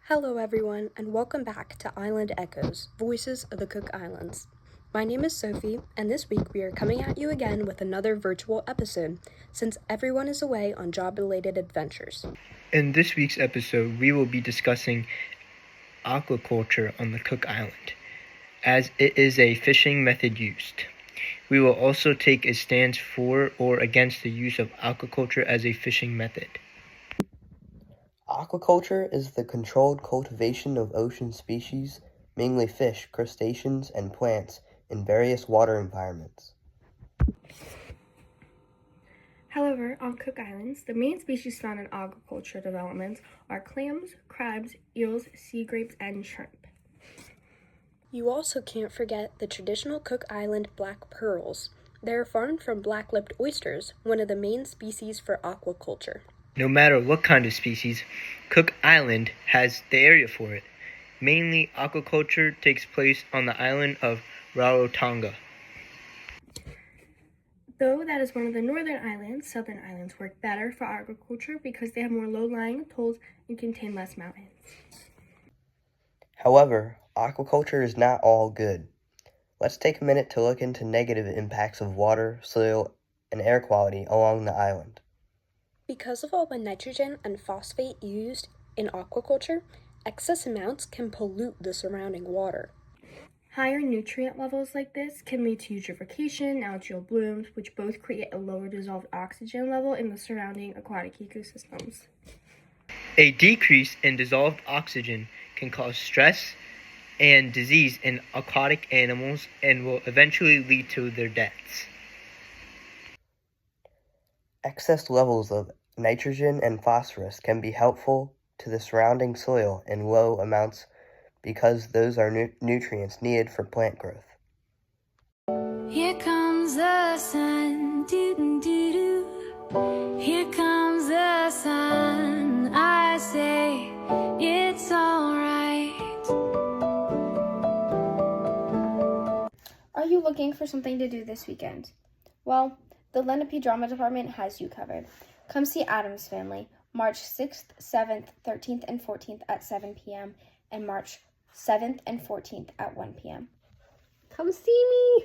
Hello, everyone, and welcome back to Island Echoes, Voices of the Cook Islands. My name is Sophie, and this week we are coming at you again with another virtual episode, since everyone is away on job-related adventures. In this week's episode, we will be discussing aquaculture on the Cook Island, as it is a fishing method used. We will also take a stance for or against the use of aquaculture as a fishing method. Aquaculture is the controlled cultivation of ocean species, mainly fish, crustaceans, and plants, in various water environments. However, on Cook Islands, the main species found in aquaculture developments are clams, crabs, eels, sea grapes, and shrimp. You also can't forget the traditional Cook Island black pearls. They are farmed from black-lipped oysters, one of the main species for aquaculture. No matter what kind of species, Cook Island has the area for it. Mainly, aquaculture takes place on the island of Rarotonga. Though that is one of the northern islands, southern islands work better for agriculture because they have more low-lying atolls and contain less mountains. However, aquaculture is not all good. Let's take a minute to look into negative impacts of water, soil, and air quality along the island. Because of all the nitrogen and phosphate used in aquaculture, excess amounts can pollute the surrounding water. Higher nutrient levels like this can lead to eutrophication, algal blooms, which both create a lower dissolved oxygen level in the surrounding aquatic ecosystems. A decrease in dissolved oxygen can cause stress and disease in aquatic animals and will eventually lead to their deaths. Excess levels of nitrogen and phosphorus can be helpful to the surrounding soil in low amounts because those are nutrients needed for plant growth. Here comes the sun, doo-doo-doo-doo. Here comes the sun, I say it's alright. Are you looking for something to do this weekend? Well, the Lenape Drama Department has you covered. Come see Addams Family, March 6th, 7th, 13th, and 14th at 7 p.m. and March 7th and 14th at 1 p.m. Come see me!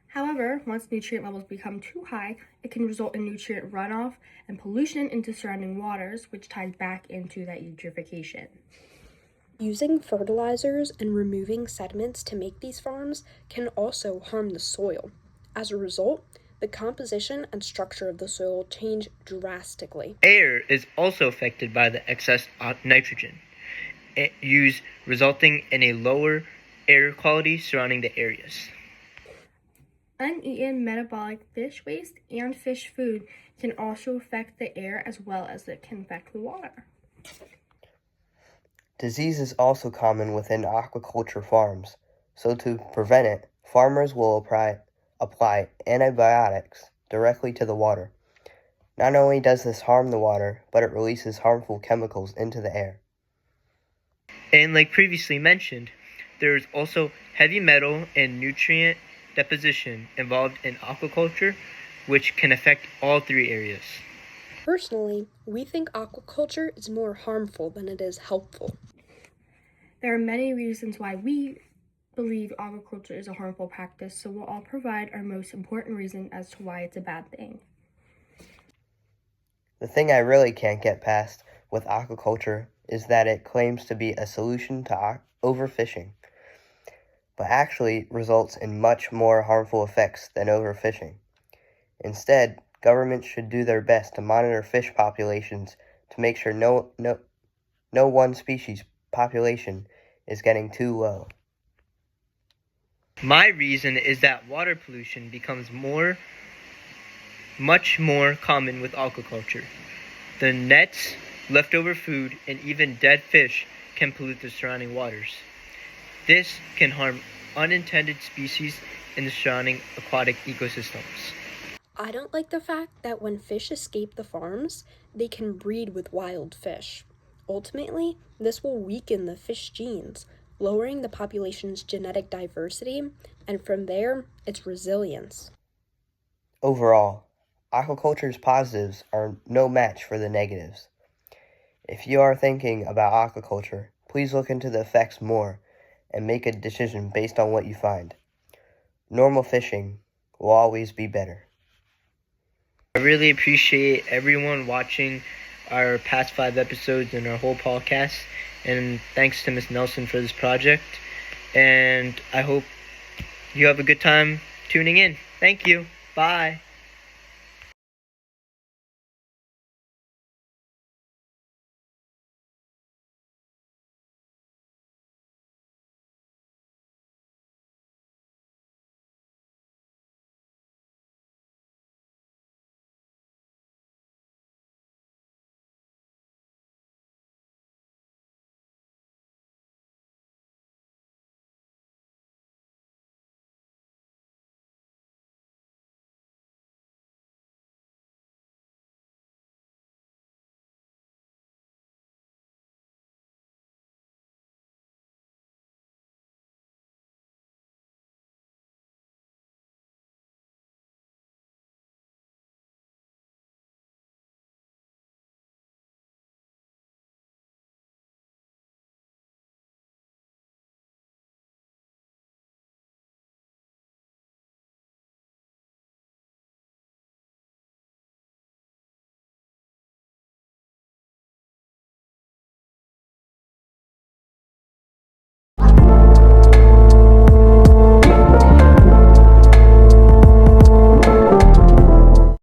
However, once nutrient levels become too high, it can result in nutrient runoff and pollution into surrounding waters, which ties back into that eutrophication. Using fertilizers and removing sediments to make these farms can also harm the soil. As a result, the composition and structure of the soil change drastically. Air is also affected by the excess nitrogen used, resulting in a lower air quality surrounding the areas. Uneaten metabolic fish waste and fish food can also affect the air as well as it can affect the water. Disease is also common within aquaculture farms, so to prevent it, farmers will apply antibiotics directly to the water. Not only does this harm the water, but it releases harmful chemicals into the air. And like previously mentioned, there is also heavy metal and nutrient deposition involved in aquaculture, which can affect all three areas. Personally, we think aquaculture is more harmful than it is helpful. There are many reasons why we believe aquaculture is a harmful practice, so we'll all provide our most important reason as to why it's a bad thing. The thing I really can't get past with aquaculture is that it claims to be a solution to overfishing, but actually results in much more harmful effects than overfishing. Instead, governments should do their best to monitor fish populations to make sure no one species population is getting too low. My reason is that water pollution becomes much more common with aquaculture. The nets, leftover food, and even dead fish can pollute the surrounding waters. This can harm unintended species in the surrounding aquatic ecosystems. I don't like the fact that when fish escape the farms, they can breed with wild fish. Ultimately, this will weaken the fish genes, lowering the population's genetic diversity, and from there, its resilience. Overall, aquaculture's positives are no match for the negatives. If you are thinking about aquaculture, please look into the effects more and make a decision based on what you find. Normal fishing will always be better. I really appreciate everyone watching our past 5 episodes and our whole podcast. And thanks to Miss Nelson for this project. And I hope you have a good time tuning in. Thank you. Bye.